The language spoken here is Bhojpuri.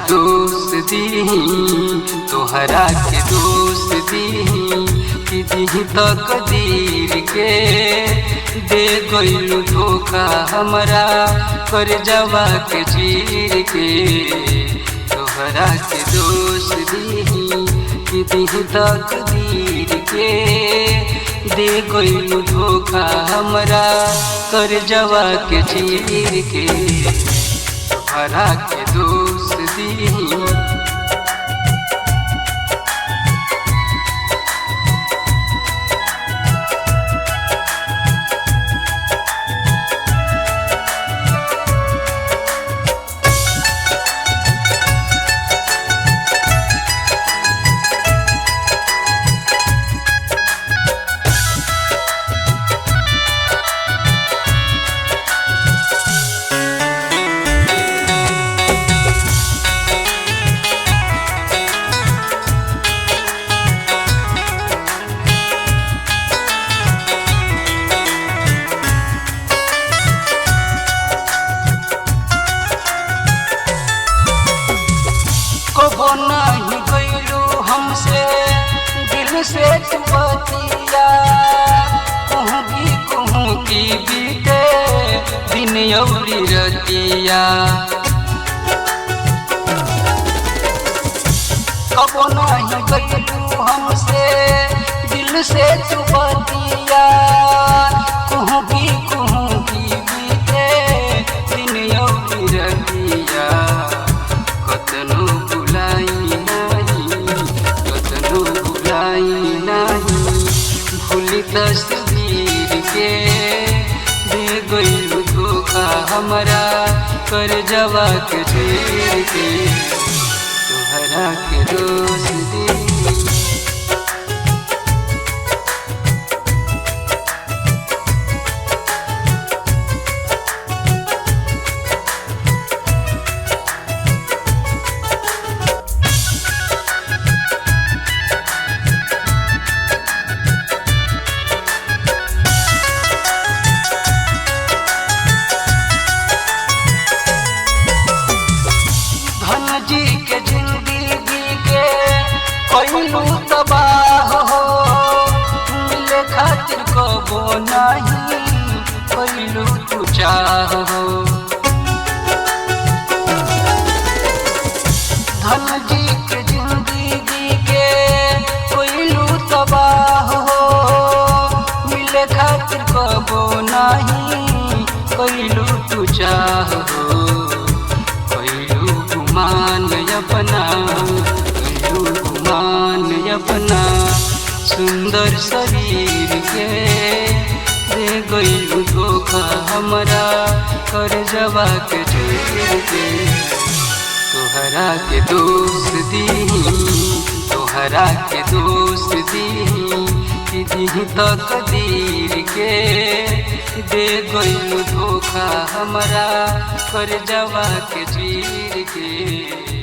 दोस्त दीही, तोहरा के दोस्त दीही कि दीही तकदीर के। दे गइलू धोखा हमरा कर जवा के चीर के। तोहरा के दोस्त दीही कि दीही तकदीर के। दे गइलू धोखा हमरा कर जवा के चीर के। तोहरा के दोस्त दीही कबो नहीं गइलू हमसे दिल से तू बतिया। कहूँ की बीते दिन अउरी रतिया। कबो नहीं गइलू हमसे दिल से तू बतिया। कहूँ की बीते दिन अउरी रतिया। कतनो भूली तस्वीर के। दे गइलू धोखा हमरा कर जवा के चीर के। तोहरा के दोस्त दीही जी के जिंदगी के कइलू तबाह हो। मिले खातिर कबो नहीं कइलू तू चाह हो। धन जी के जिंदगी के कइलू तबाह हो। मिले खातिर कबो नहीं कइलू तू चाह हो। गुमान अपना सुंदर शरीर के। दे गइलू धोखा हमरा कर जवा के चीर के। तोहरा के दोस्त दीही, तोहरा के दोस्त दीही कि दीही तकदीर के। दे गइलू धोखा हमरा कर जवा के चीर के।